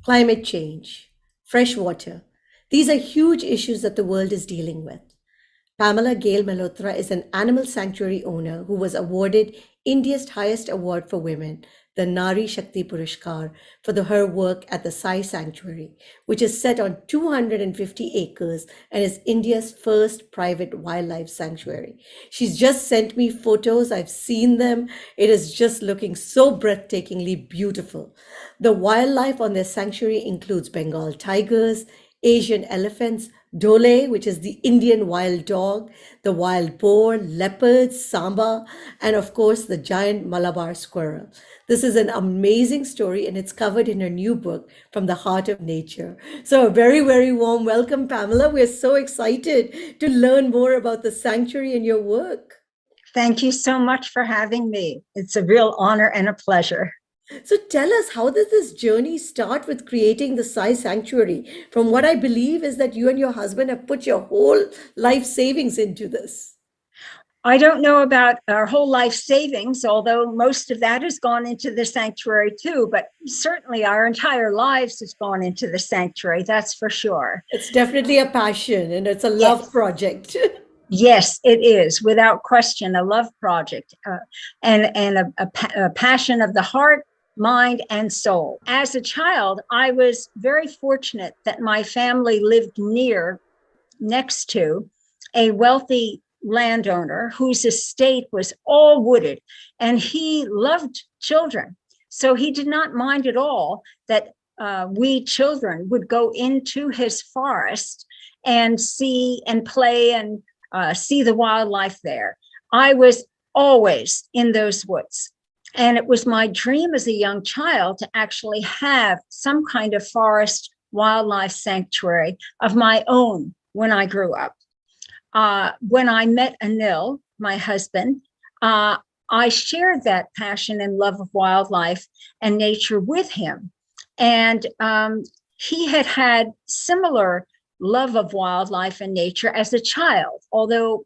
climate change, fresh water. These are huge issues that the world is dealing with. Pamela Gale-Malhotra is an animal sanctuary owner who was awarded India's highest award for women, the Nari Shakti Purashkar, for her work at the Sai Sanctuary, which is set on 250 acres and is India's first private wildlife sanctuary. She's just sent me photos. I've seen them. It is just looking so breathtakingly beautiful. The wildlife on their sanctuary includes Bengal tigers, Asian elephants, Dole, which is the Indian wild dog, the wild boar, leopards, samba, and of course the giant Malabar squirrel. This is an amazing story and it's covered in her new book, From the Heart of Nature. So, a very, very warm welcome, Pamela. We're so excited to learn more about the sanctuary and your work. Thank you so much for having me. It's a real honor and a pleasure. So tell us, how did this journey start with creating the Sai Sanctuary? From what I believe is that you and your husband have put your whole life savings into this. I don't know about our whole life savings, although most of that has gone into the sanctuary too, but certainly our entire lives has gone into the sanctuary, that's for sure. It's definitely a passion and it's a love project. Yes, it is, without question, a love project and a passion of the heart, mind, and soul. As a child, I was very fortunate that my family lived next to a wealthy landowner whose estate was all wooded, and he loved children. So he did not mind at all that we children would go into his forest and see and play and see the wildlife there. I was always in those woods. And it was my dream as a young child to actually have some kind of forest wildlife sanctuary of my own when I grew up. When I met Anil, my husband, I shared that passion and love of wildlife and nature with him. And he had similar love of wildlife and nature as a child, although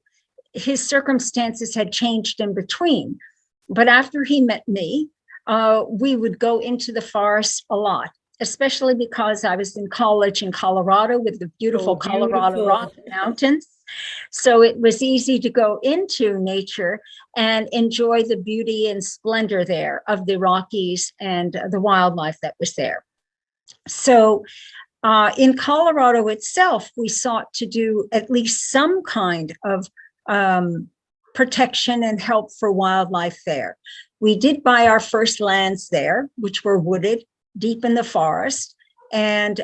his circumstances had changed in between. But after he met me, we would go into the forest a lot, especially because I was in college in Colorado with the beautiful Colorado Rocky Mountains. So it was easy to go into nature and enjoy the beauty and splendor there of the Rockies and the wildlife that was there. So in Colorado itself, we sought to do at least some kind of protection and help for wildlife there. We did buy our first lands there, which were wooded deep in the forest, and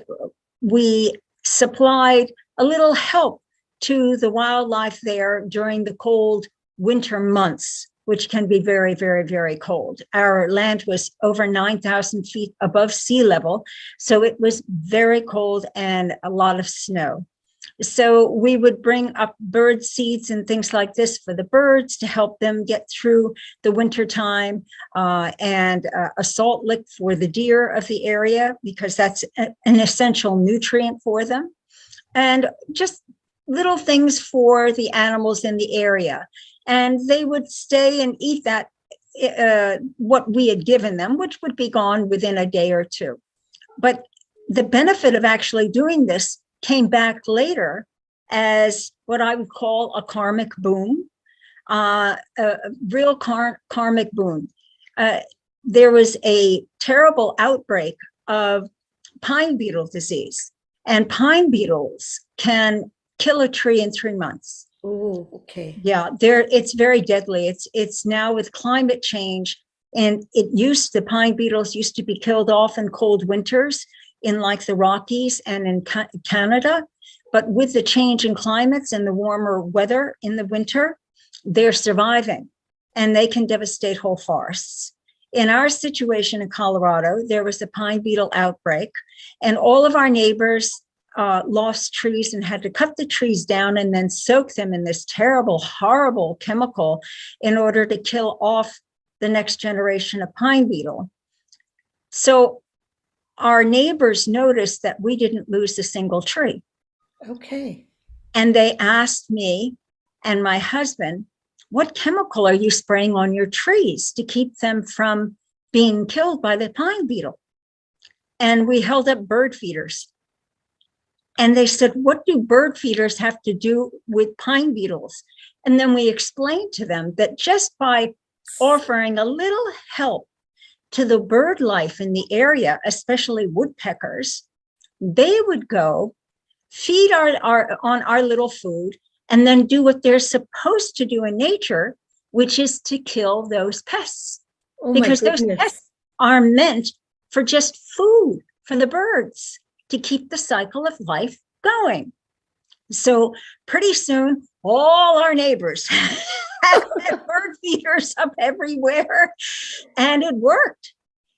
we supplied a little help to the wildlife there during the cold winter months, which can be very, very, very cold. Our land was over 9,000 feet above sea level, so it was very cold and a lot of snow. So we would bring up bird seeds and things like this for the birds to help them get through the winter time, and a salt lick for the deer of the area, because that's an essential nutrient for them. And just little things for the animals in the area. And they would stay and eat that, what we had given them, which would be gone within a day or two. But the benefit of actually doing this came back later as what I would call a karmic boom, a real karmic boom. There was a terrible outbreak of pine beetle disease, and pine beetles can kill a tree in 3 months. Oh, okay. Yeah, it's very deadly. It's now with climate change, and the pine beetles used to be killed off in cold winters in like the Rockies and in Canada. But with the change in climates and the warmer weather in the winter, they're surviving and they can devastate whole forests. In our situation in Colorado, there was a pine beetle outbreak, and all of our neighbors lost trees and had to cut the trees down and then soak them in this terrible, horrible chemical in order to kill off the next generation of pine beetle. So our neighbors noticed that we didn't lose a single tree. Okay. And they asked me and my husband, what chemical are you spraying on your trees to keep them from being killed by the pine beetle? and we held up bird feeders. And they said, what do bird feeders have to do with pine beetles? And then we explained to them that just by offering a little help to the bird life in the area, especially woodpeckers, they would go feed on our little food and then do what they're supposed to do in nature, which is to kill those pests. Oh my Because those goodness. pests are meant for just food for the birds to keep the cycle of life going. So pretty soon, all our neighbors had bird feeders up everywhere, and it worked.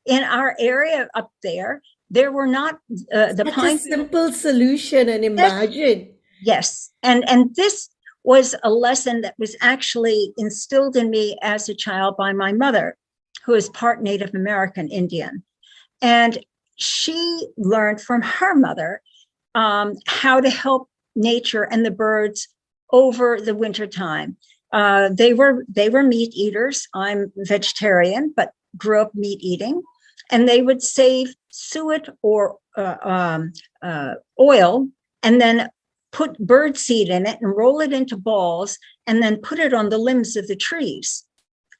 In our area up there, there were not the Such pine. a simple solution, and imagine. Yes, and this was a lesson that was actually instilled in me as a child by my mother, who is part Native American Indian, and she learned from her mother how to help nature and the birds over the winter time. They were meat eaters. I'm vegetarian, but grew up meat eating, and they would save suet or oil, and then put bird seed in it and roll it into balls, and then put it on the limbs of the trees.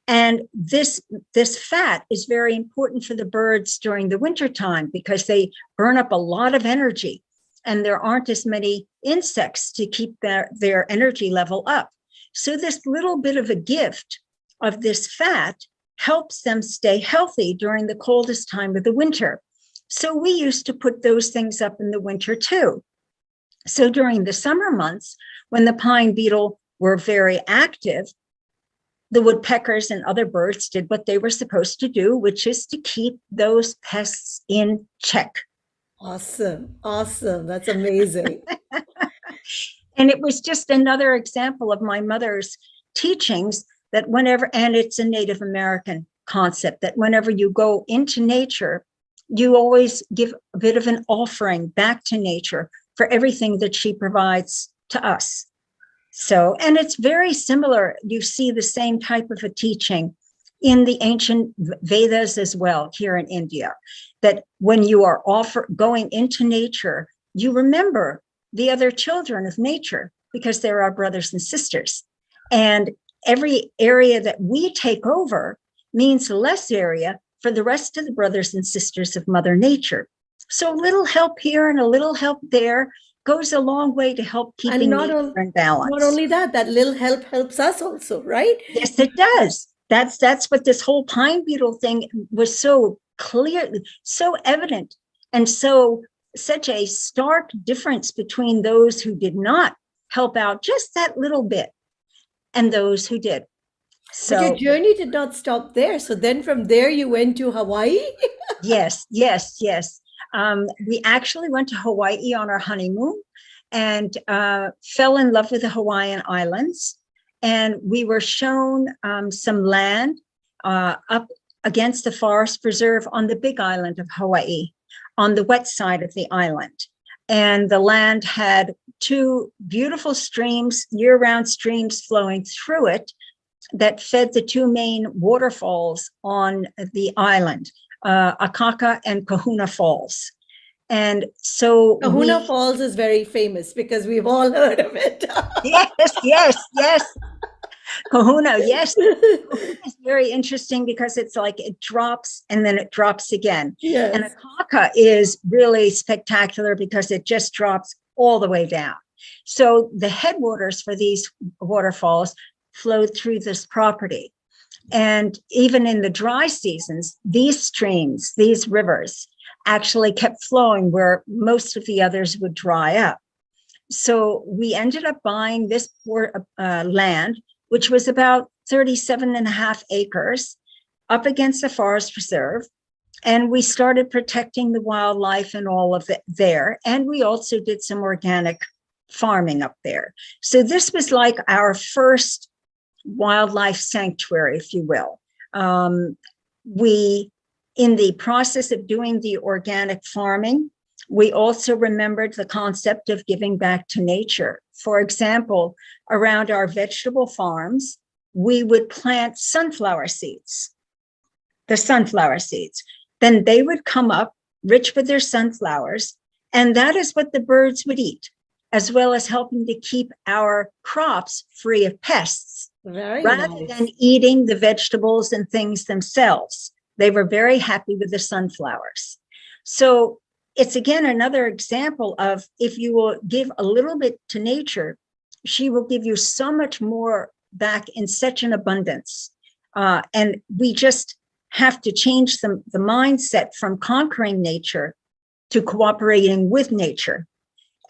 And this fat is very important for the birds during the winter time because they burn up a lot of energy, and there aren't as many insects to keep their energy level up. So this little bit of a gift of this fat helps them stay healthy during the coldest time of the winter. So we used to put those things up in the winter too. So during the summer months, when the pine beetle were very active, the woodpeckers and other birds did what they were supposed to do, which is to keep those pests in check. Awesome. Awesome. That's amazing. And it was just another example of my mother's teachings that whenever, and it's a Native American concept, that whenever you go into nature, you always give a bit of an offering back to nature for everything that she provides to us. So, and it's very similar. You see the same type of a teaching in the ancient Vedas as well here in India, that when you are going into nature, you remember the other children of nature because they're our brothers and sisters. And every area that we take over means less area for the rest of the brothers and sisters of Mother Nature. So a little help here and a little help there goes a long way to help keeping nature in balance. Not only that, that little help helps us also, right? Yes, it does. That's what this whole pine beetle thing was so clear, so evident, and such a stark difference between those who did not help out just that little bit and those who did. So but your journey did not stop there. So then from there you went to Hawaii? yes. We actually went to Hawaii on our honeymoon and fell in love with the Hawaiian Islands. And we were shown some land up against the forest preserve on the big island of Hawaii, on the wet side of the island. And the land had two beautiful streams, year-round streams flowing through it that fed the two main waterfalls on the island, Akaka and Kahuna Falls. And so Kahuna Falls is very famous because we've all heard of it. yes. Kahuna, yes. It's very interesting because it's like it drops and then it drops again. Yes. And Akaka is really spectacular because it just drops all the way down. So the headwaters for these waterfalls flowed through this property. And even in the dry seasons, these streams, these rivers, actually kept flowing where most of the others would dry up. So we ended up buying this land, which was about 37.5 acres up against the forest reserve. And we started protecting the wildlife and all of it there. And we also did some organic farming up there. So this was like our first wildlife sanctuary, if you will. In the process of doing the organic farming, we also remembered the concept of giving back to nature. For example, around our vegetable farms, we would plant sunflower seeds, the sunflower seeds. Then they would come up rich with their sunflowers. And that is what the birds would eat, as well as helping to keep our crops free of pests. Very Rather nice. than eating the vegetables and things themselves. They were very happy with the sunflowers. So it's again another example of, if you will give a little bit to nature, she will give you so much more back in such an abundance. And we just have to change the mindset from conquering nature to cooperating with nature,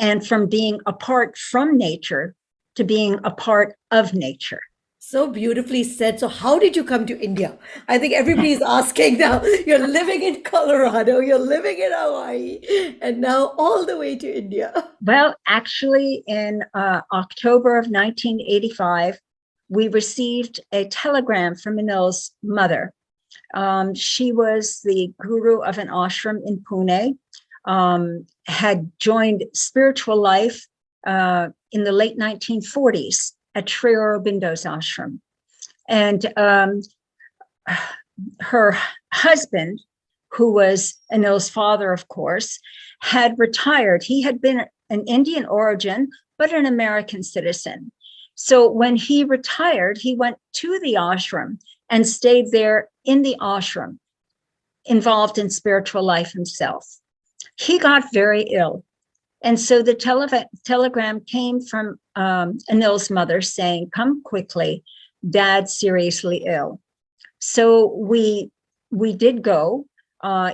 and from being apart from nature to being a part of nature. So beautifully said. So, how did you come to India? I think everybody's asking now. You're living in Colorado, you're living in Hawaii, and now all the way to India. Well, actually, in October of 1985, we received a telegram from Anil's mother. She was the guru of an ashram in Pune, had joined spiritual life in the late 1940s at Sri Aurobindo's ashram. And her husband, who was Anil's father, of course, had retired. He had been an Indian origin, but an American citizen. So when he retired, he went to the ashram and stayed there in the ashram, involved in spiritual life himself. He got very ill. And so the telegram came from Anil's mother saying, "Come quickly, Dad's seriously ill." So we did go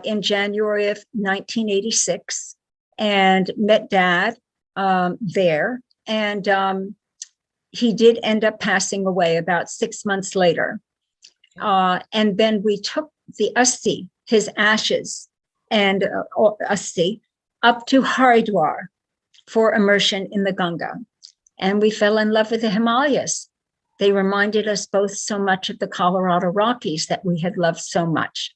in January of 1986 and met Dad there. And he did end up passing away about 6 months later. And then we took the asthi, his ashes, and asthi, up to Haridwar for immersion in the Ganga. And we fell in love with the Himalayas. They reminded us both so much of the Colorado Rockies that we had loved so much.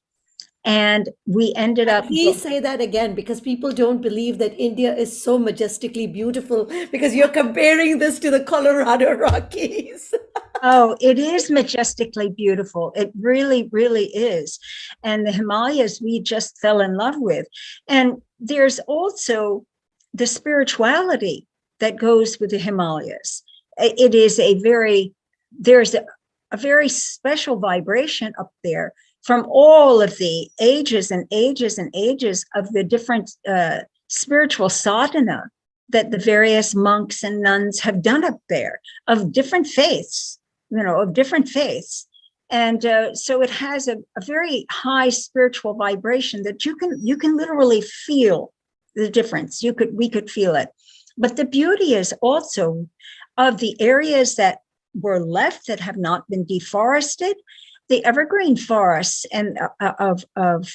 And we ended up... Please say that again, because people don't believe that India is so majestically beautiful, because you're comparing this to the Colorado Rockies. Oh, it is majestically beautiful. It really, really is. And the Himalayas, we just fell in love with. And there's also the spirituality that goes with the Himalayas. It is there's a very special vibration up there from all of the ages and ages and ages of the different spiritual sadhana that the various monks and nuns have done up there, of different faiths. And so it has a very high spiritual vibration that you can literally feel the difference. We could feel it. But the beauty is also of the areas that were left that have not been deforested. The evergreen forests and of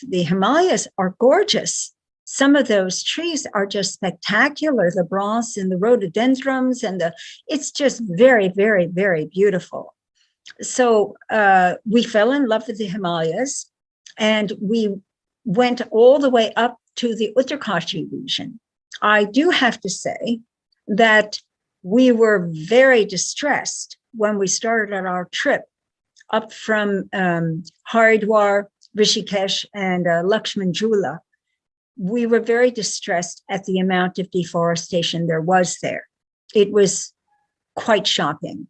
the Himalayas are gorgeous. Some of those trees are just spectacular. The bronze and the rhododendrons it's just very, very, very beautiful. So we fell in love with the Himalayas, and we went all the way up to the Uttarkashi region. I do have to say that we were very distressed when we started on our trip up from Haridwar, Rishikesh, and Lakshman Jhula. We were very distressed at the amount of deforestation there was there. It was quite shocking.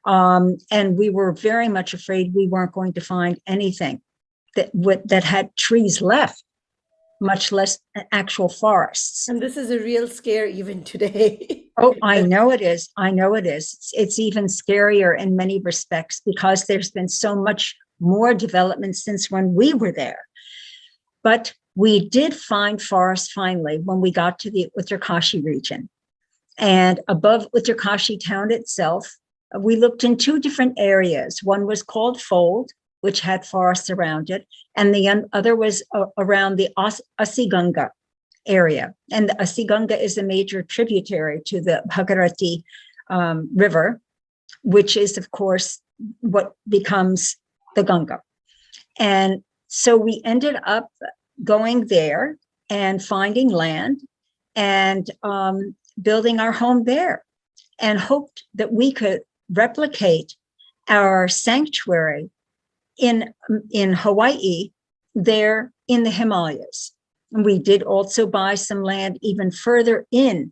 And we were very much afraid we weren't going to find anything that had trees left, much less actual forests. And this is a real scare even today. Oh, I know it is. I know it is. It's even scarier in many respects because there's been so much more development since when we were there. But we did find forests finally when we got to the Uttarkashi region. And above Uttarkashi town itself, we looked in two different areas. One was called Fold, which had forests around it, and the other was around the Asiganga area. And the Asiganga is a major tributary to the Bhagirathi River, which is, of course, what becomes the Ganga. And so we ended up going there and finding land and building our home there, and hoped that we could replicate our sanctuary in Hawaii there in the Himalayas. We did also buy some land even further in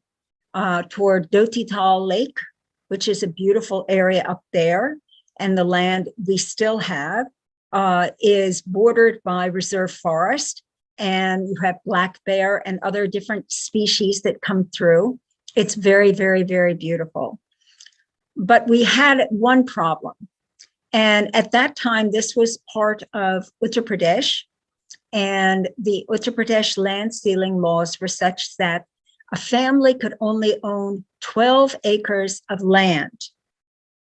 toward Dotital Lake, which is a beautiful area up there. And the land we still have is bordered by reserve forest. And you have black bear and other different species that come through. It's very, very, very beautiful. But we had one problem. And at that time, this was part of Uttar Pradesh. And the Uttar Pradesh land ceiling laws were such that a family could only own 12 acres of land,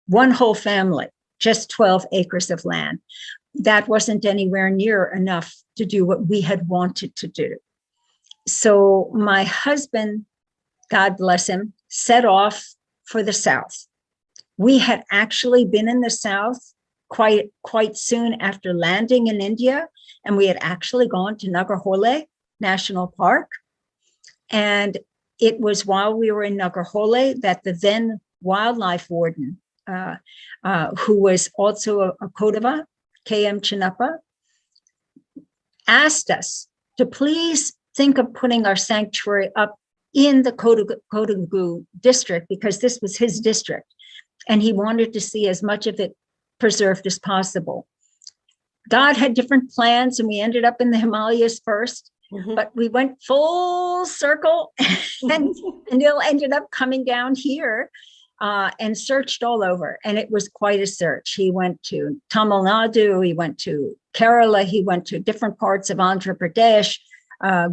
one whole family, just 12 acres of land. That wasn't anywhere near enough to do what we had wanted to do. So my husband, God bless him, set off for the South. We had actually been in the South quite soon after landing in India, and we had actually gone to Nagarhole National Park. And it was while we were in Nagarhole that the then wildlife warden, who was also a Kodava, K.M. Chinnappa, asked us to please think of putting our sanctuary up in the Kodagu district, because this was his district, and he wanted to see as much of it preserved as possible. God had different plans, and we ended up in the Himalayas first, but we went full circle, and Anil ended up coming down here and searched all over. And it was quite a search. He went to Tamil Nadu, he went to Kerala, he went to different parts of Andhra Pradesh,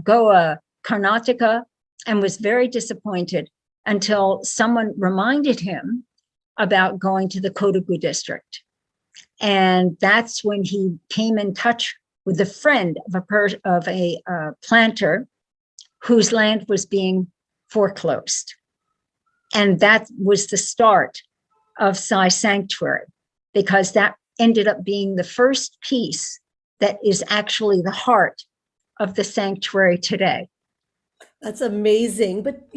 Goa, Karnataka, and was very disappointed until someone reminded him about going to the Kodagu district. And that's when he came in touch with a friend of a planter whose land was being foreclosed. And that was the start of Sai Sanctuary, because that ended up being the first piece that is actually the heart of the sanctuary today. That's amazing. But,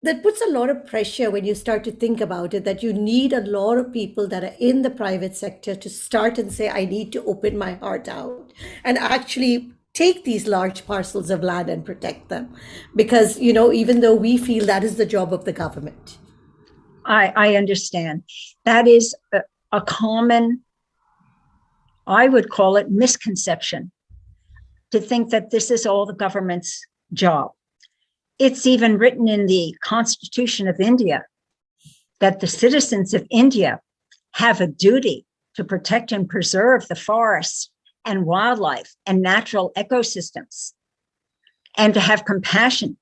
that puts a lot of pressure when you start to think about it, that you need a lot of people that are in the private sector to start and say, I need to open my heart out and actually take these large parcels of land and protect them. Because, even though we feel that is the job of the government. I understand. That is a common, I would call it, misconception, to think that this is all the government's job. It's even written in the Constitution of India that the citizens of India have a duty to protect and preserve the forests and wildlife and natural ecosystems, and to have compassion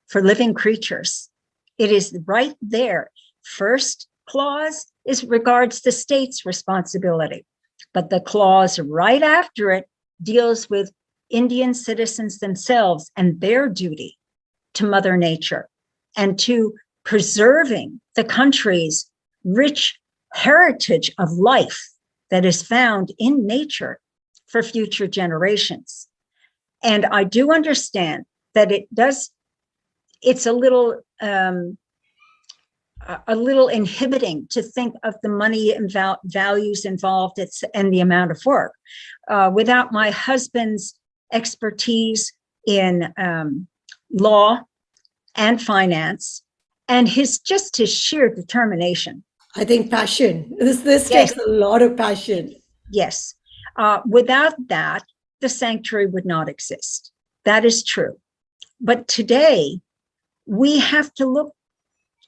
for living creatures. It is right there. First clause regards the state's responsibility, but the clause right after it deals with Indian citizens themselves and their duty to Mother Nature and to preserving the country's rich heritage of life that is found in nature for future generations. And I do understand that it's a little inhibiting to think of the money and values involved and the amount of work. Without my husband's expertise in law and finance, and his sheer determination. I think passion. This Yes. takes a lot of passion. Yes. Without that, the sanctuary would not exist. That is true. But today, we have to look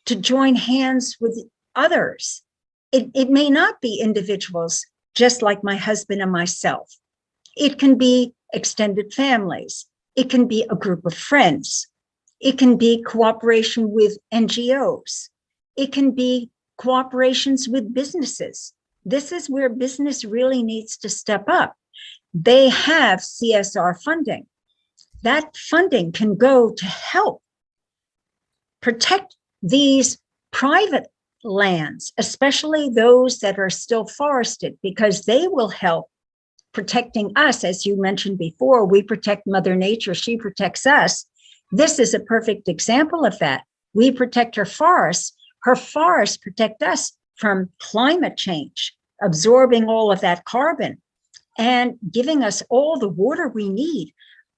to join hands with others. It may not be individuals, just like my husband and myself. It can be extended families. It can be a group of friends. It can be cooperation with NGOs. It can be cooperations with businesses. This is where business really needs to step up. They have CSR funding. That funding can go to help protect these private lands, especially those that are still forested, because they will help protecting us. As you mentioned before, we protect Mother Nature, she protects us. This is a perfect example of that. We protect her forests protect us from climate change, absorbing all of that carbon and giving us all the water we need.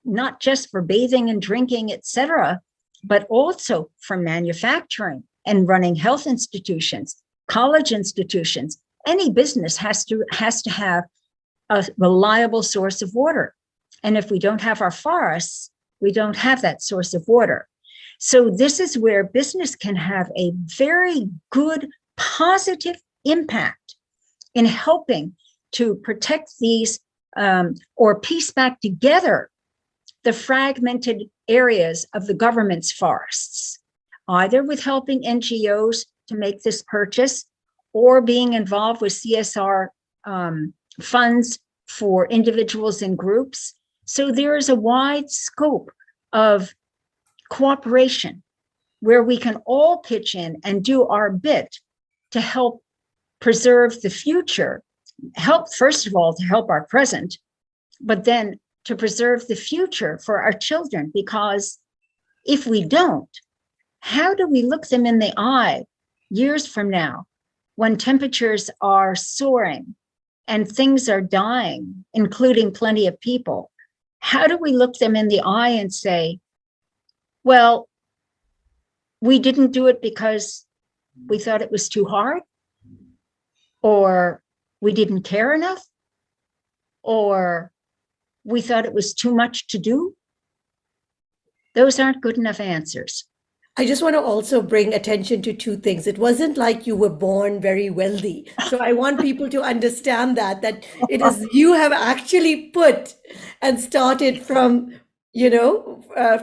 not just for bathing and drinking, etc., but also for manufacturing and running health institutions, college institutions. Any business has to have a reliable source of water. And if we don't have our forests, we don't have that source of water. So this is where business can have a very good, positive impact in helping to protect these or piece back together the fragmented areas of the government's forests, either with helping NGOs to make this purchase or being involved with CSR funds for individuals and groups. So there is a wide scope of cooperation where we can all pitch in and do our bit to help preserve the future, help, first of all, to help our present, but then to preserve the future for our children. Because if we don't, how do we look them in the eye years from now when temperatures are soaring and things are dying, including plenty of people? How do we look them in the eye and say, well, we didn't do it because we thought it was too hard, or we didn't care enough, or we thought it was too much to do? Those aren't good enough answers. I just want to also bring attention to two things. It wasn't like you were born very wealthy. So I want people to understand that it is you have actually put and started from,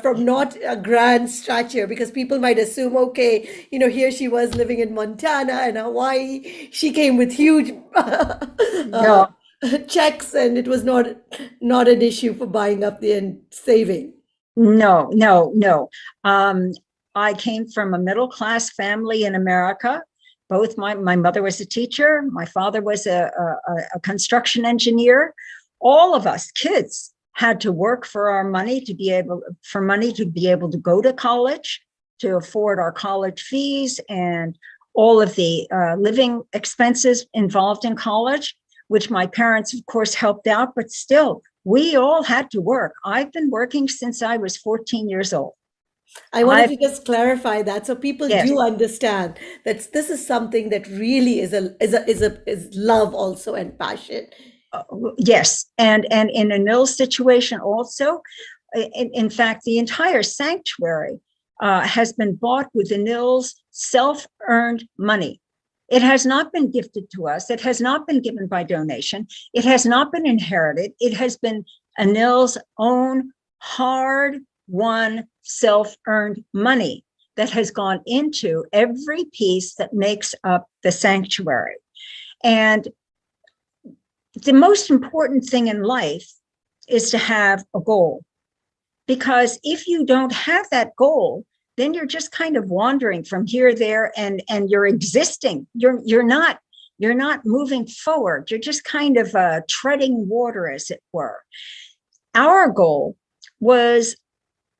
from not a grand stature, because people might assume, okay, here she was living in Montana and Hawaii. She came with huge No. checks, and it was not an issue for buying up and saving. No. I came from a middle-class family in America. Both my mother was a teacher. My father was a construction engineer. All of us kids had to work for our money to be able to go to college, to afford our college fees and all of the living expenses involved in college, which my parents, of course, helped out. But still, we all had to work. I've been working since I was 14 years old. I wanted to just clarify that so people Yes. do understand that this is something that really is love also and passion. Yes, and in Anil's situation also, in fact, the entire sanctuary has been bought with Anil's self-earned money. It has not been gifted to us. It has not been given by donation. It has not been inherited. It has been Anil's own hard-won, self-earned money that has gone into every piece that makes up the sanctuary. And the most important thing in life is to have a goal, because if you don't have that goal, then you're just kind of wandering from here, there, and you're existing. You're not moving forward. You're just kind of treading water, as it were. Our goal was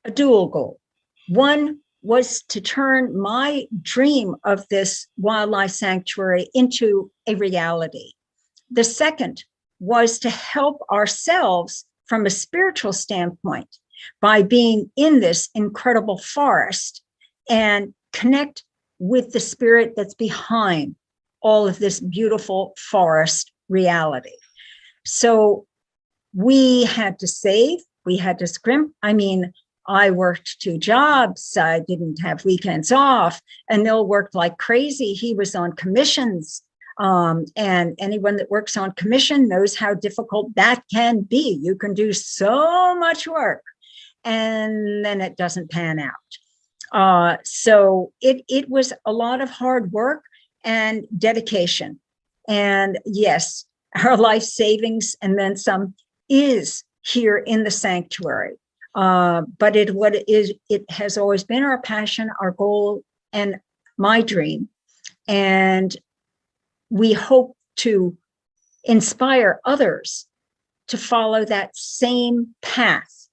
a dual goal. One was to turn my dream of this wildlife sanctuary into a reality. The second was to help ourselves from a spiritual standpoint by being in this incredible forest and connect with the spirit that's behind all of this beautiful forest reality. So we had to save, we had to scrimp. I mean, I worked 2 jobs. I didn't have weekends off. Anil worked like crazy. He was on commissions. And anyone that works on commission knows how difficult that can be. You can do so much work and then it doesn't pan out. So it was a lot of hard work and dedication. And yes, our life savings and then some is here in the sanctuary. But it has always been our passion, our goal, and my dream. And we hope to inspire others to follow that same path,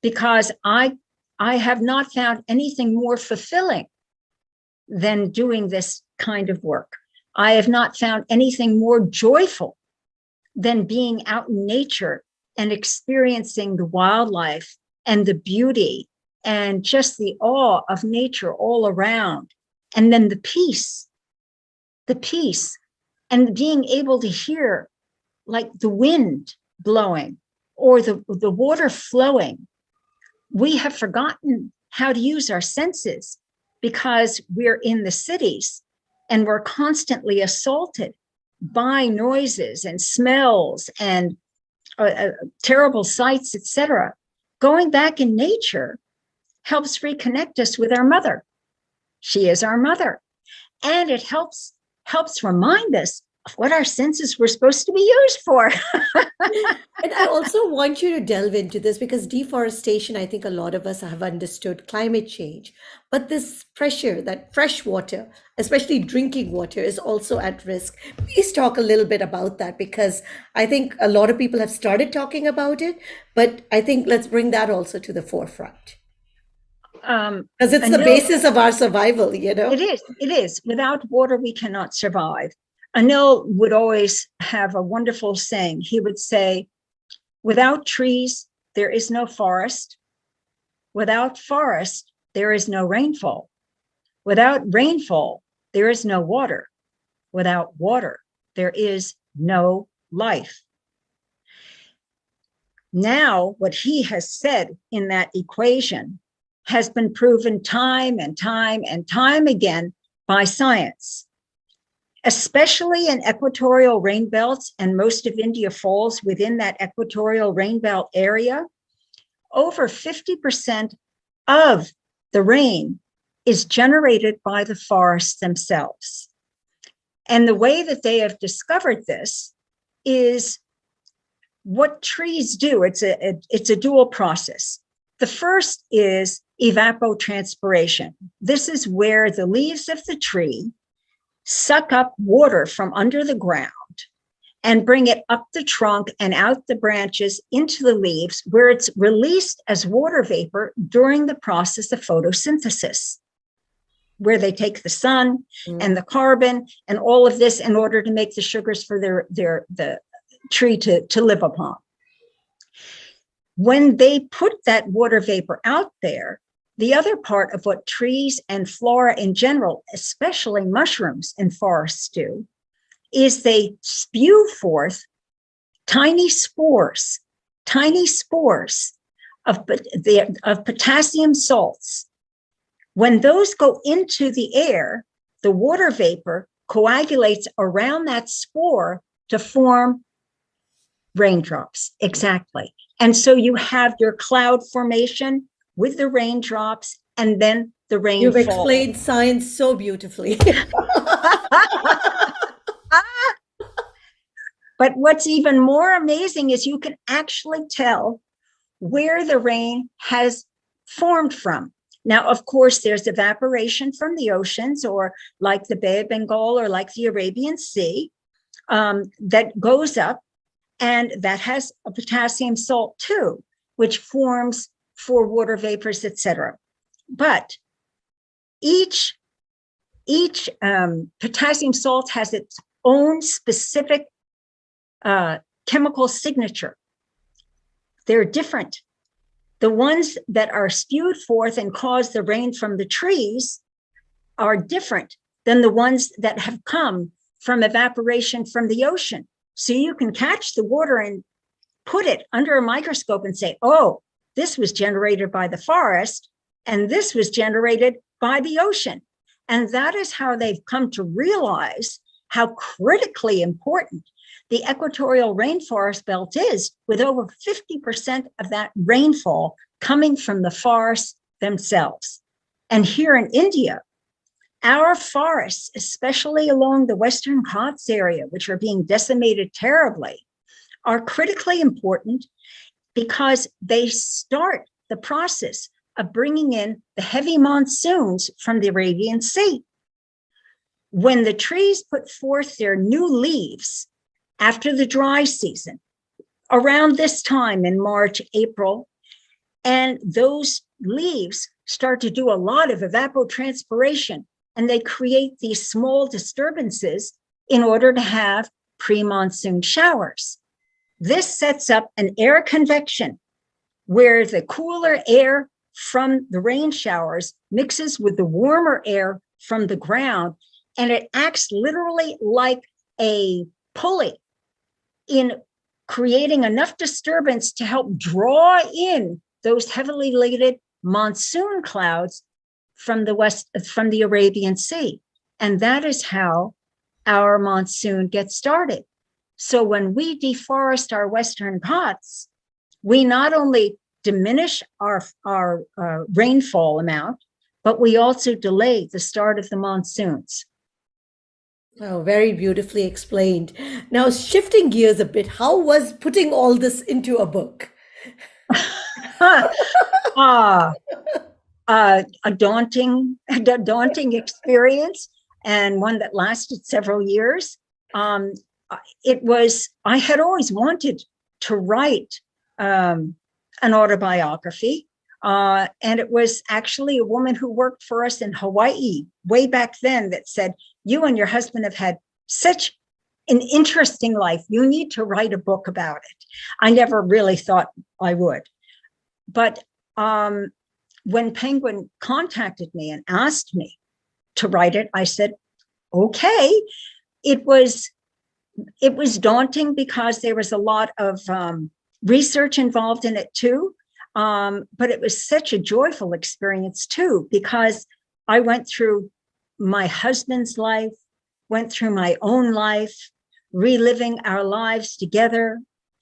because I have not found anything more fulfilling than doing this kind of work. I have not found anything more joyful than being out in nature and experiencing the wildlife and the beauty and just the awe of nature all around. And then the peace, and being able to hear like the wind blowing or the water flowing. We have forgotten how to use our senses because we're in the cities and we're constantly assaulted by noises and smells and terrible sights, etc. Going back in nature helps reconnect us with our mother. She is our mother. And it helps remind us of what our senses were supposed to be used for. And I also want you to delve into this because deforestation, I think a lot of us have understood climate change, but this pressure that fresh water, especially drinking water, is also at risk. Please talk a little bit about that because I think a lot of people have started talking about it, but I think let's bring that also to the forefront. Because it's the basis of our survival, you know? It is. Without water, we cannot survive. Anil would always have a wonderful saying. He would say, without trees, there is no forest. Without forest, there is no rainfall. Without rainfall, there is no water. Without water, there is no life. Now, what he has said in that equation has been proven time and time and time again by science, especially in equatorial rain belts, and most of India falls within that equatorial rain belt area. Over 50% of the rain is generated by the forests themselves. And the way that they have discovered this is what trees do. It's a dual process. The first is evapotranspiration. This is where the leaves of the tree suck up water from under the ground and bring it up the trunk and out the branches into the leaves, where it's released as water vapor during the process of photosynthesis, where they take the sun and the carbon and all of this in order to make the sugars for the tree to live upon. When they put that water vapor out there, the other part of what trees and flora in general, especially mushrooms in forests, do is they spew forth tiny spores of potassium salts. When those go into the air, the water vapor coagulates around that spore to form raindrops. Exactly. And so you have your cloud formation with the raindrops and then the rain You've falls. explained science so beautifully. But what's even more amazing is you can actually tell where the rain has formed from. Now, of course, there's evaporation from the oceans, or like the Bay of Bengal or like the Arabian Sea, that goes up, and that has a potassium salt too, which forms for water vapors, etc. But each potassium salt has its own specific chemical signature. They're different. The ones that are spewed forth and cause the rain from the trees are different than the ones that have come from evaporation from the ocean. So you can catch the water and put it under a microscope and say, oh, this was generated by the forest and this was generated by the ocean. And that is how they've come to realize how critically important the equatorial rainforest belt is, with over 50% of that rainfall coming from the forests themselves. And here in India, our forests, especially along the Western Ghats area, which are being decimated terribly, are critically important because they start the process of bringing in the heavy monsoons from the Arabian Sea. When the trees put forth their new leaves after the dry season, around this time in March, April, and those leaves start to do a lot of evapotranspiration, and they create these small disturbances in order to have pre-monsoon showers. This sets up an air convection where the cooler air from the rain showers mixes with the warmer air from the ground, and it acts literally like a pulley in creating enough disturbance to help draw in those heavily weighted monsoon clouds from the west, from the Arabian Sea. And that is how our monsoon gets started. So when we deforest our Western Ghats, we not only diminish our rainfall amount, but we also delay the start of the monsoons. Oh, very beautifully explained. Now, shifting gears a bit, how was putting all this into a book? Ah, a daunting experience, and one that lasted several years. I had always wanted to write an autobiography. And it was actually a woman who worked for us in Hawaii way back then that said, you and your husband have had such an interesting life. You need to write a book about it. I never really thought I would. But when Penguin contacted me and asked me to write it, I said, okay. It was daunting because there was a lot of research involved in it too. But it was such a joyful experience too, because I went through my husband's life, went through my own life, reliving our lives together,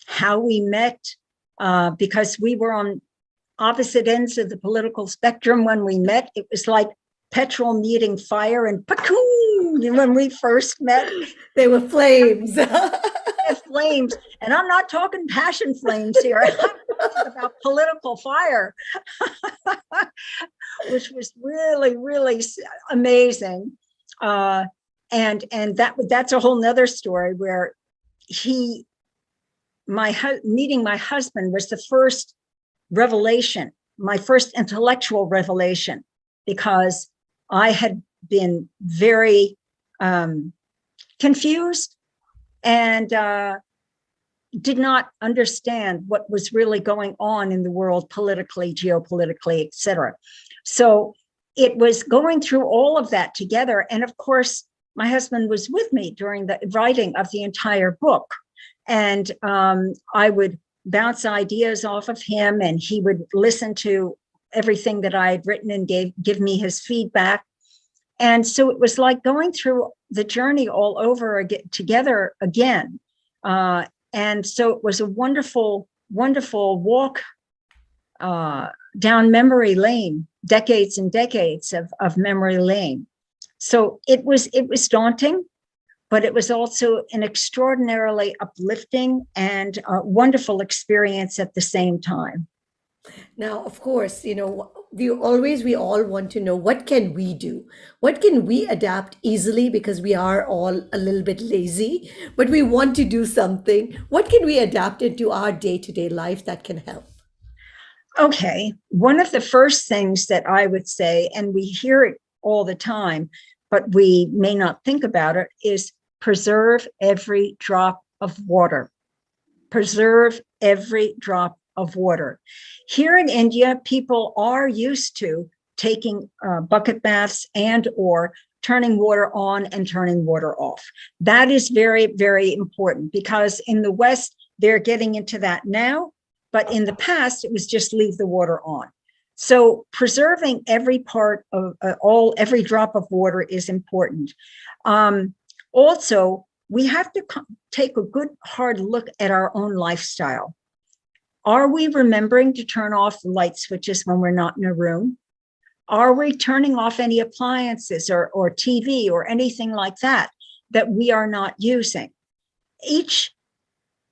how we met, because we were on opposite ends of the political spectrum when we met. It was like petrol meeting fire and pacoon when we first met. They were flames. Flames. And I'm not talking passion flames here. I'm talking about political fire, which was really, really amazing. And that's a whole nother story where meeting my husband was the first revelation, my first intellectual revelation, because I had been very confused and did not understand what was really going on in the world politically, geopolitically, et cetera. So it was going through all of that together. And of course, my husband was with me during the writing of the entire book. And I would bounce ideas off of him, and he would listen to everything that I had written and give me his feedback. And so it was like going through the journey all over again, together again. And so it was a wonderful, wonderful walk down memory lane, decades and decades of memory lane. So it was daunting, but it was also an extraordinarily uplifting and wonderful experience at the same time. Now, of course, we all want to know, what can we do? What can we adapt easily, because we are all a little bit lazy, but we want to do something. What can we adapt into our day-to-day life that can help? Okay, one of the first things that I would say, and we hear it all the time, but we may not think about it, is preserve every drop of water. Preserve every drop of water. Here in India, people are used to taking bucket baths and or turning water on and turning water off. That is very, very important, because in the West, they're getting into that now, but in the past, it was just leave the water on. So preserving every part of every drop of water is important. Also, we have to take a good hard look at our own lifestyle. Are we remembering to turn off the light switches when we're not in a room? Are we turning off any appliances or TV or anything like that we are not using? Each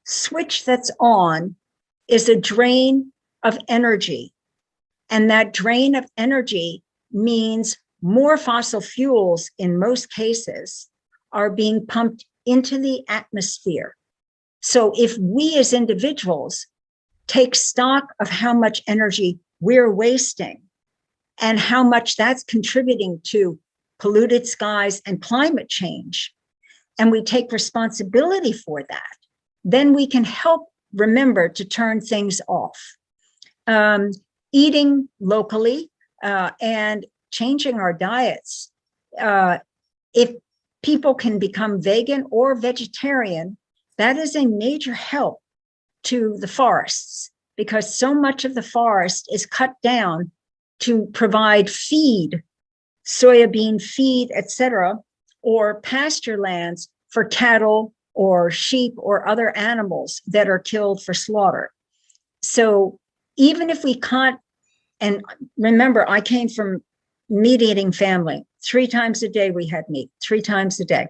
switch that's on is a drain of energy. And that drain of energy means more fossil fuels, in most cases, are being pumped into the atmosphere. So if we as individuals take stock of how much energy we're wasting and how much that's contributing to polluted skies and climate change, and we take responsibility for that, then we can help remember to turn things off. Eating locally and changing our diets. If people can become vegan or vegetarian, that is a major help to the forests, because so much of the forest is cut down to provide feed, soybean feed, etc., or pasture lands for cattle or sheep or other animals that are killed for slaughter. So even if we can't, and remember, I came from meat-eating family. 3 times a day we had meat, 3 times a day.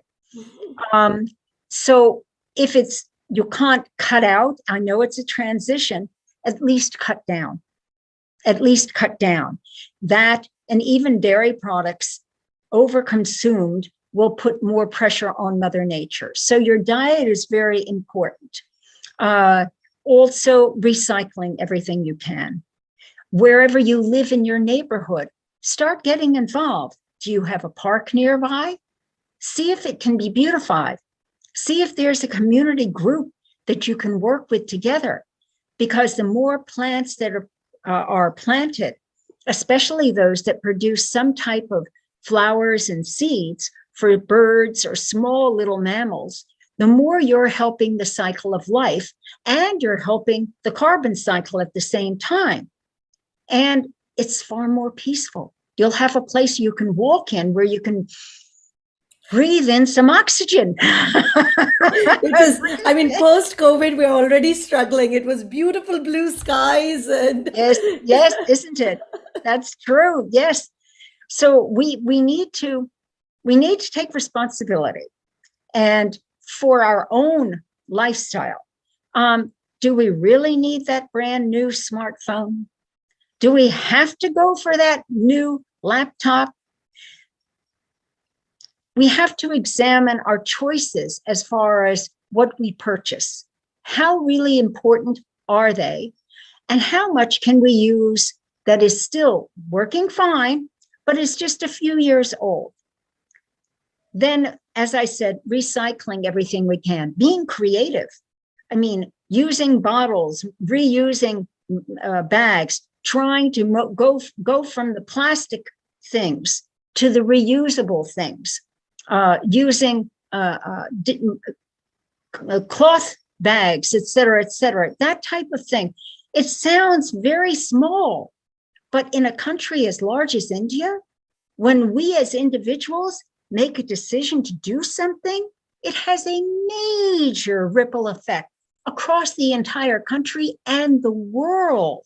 So if you can't cut out, I know it's a transition, at least cut down. At least cut down. That, and even dairy products overconsumed will put more pressure on Mother Nature. So your diet is very important. Also, recycling everything you can. Wherever you live in your neighborhood, start getting involved. Do you have a park nearby? See if it can be beautified. See if there's a community group that you can work with together. Because the more plants that are planted, especially those that produce some type of flowers and seeds for birds or small little mammals, the more you're helping the cycle of life, and you're helping the carbon cycle at the same time. And it's far more peaceful. You'll have a place you can walk in where you can breathe in some oxygen. Because, I mean, post-COVID, we're already struggling. It was beautiful blue skies and yes, isn't it? That's true. Yes. So we need to take responsibility, and for our own lifestyle. Do we really need that brand new smartphone? Do we have to go for that new laptop? We have to examine our choices as far as what we purchase. How really important are they? And how much can we use that is still working fine, but is just a few years old? Then, as I said, recycling everything we can, being creative. I mean, using bottles, reusing bags, trying to go from the plastic things to the reusable things, using cloth bags, et cetera, that type of thing. It sounds very small, but in a country as large as India, when we as individuals make a decision to do something, it has a major ripple effect across the entire country and the world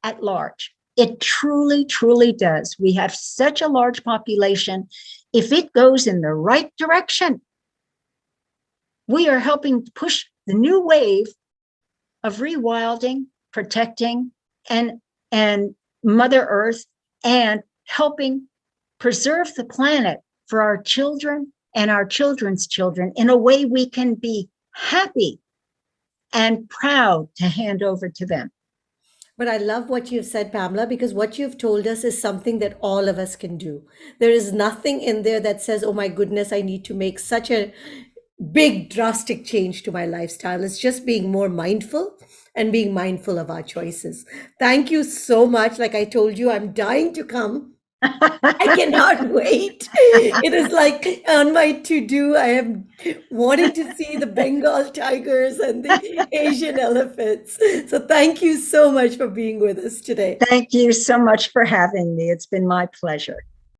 at large. It truly, truly does. We have such a large population. If it goes in the right direction, we are helping to push the new wave of rewilding, protecting, and Mother Earth, and helping preserve the planet for our children and our children's children in a way we can be happy and proud to hand over to them. But I love what you've said, Pamela, because what you've told us is something that all of us can do. There is nothing in there that says, oh my goodness, I need to make such a big, drastic change to my lifestyle. It's just being more mindful and being mindful of our choices. Thank you so much. Like I told you, I'm dying to come. I cannot wait. It is like on my to-do. I am wanting to see the Bengal tigers and the Asian elephants. So thank you so much for being with us today. Thank you so much for having me. It's been my pleasure.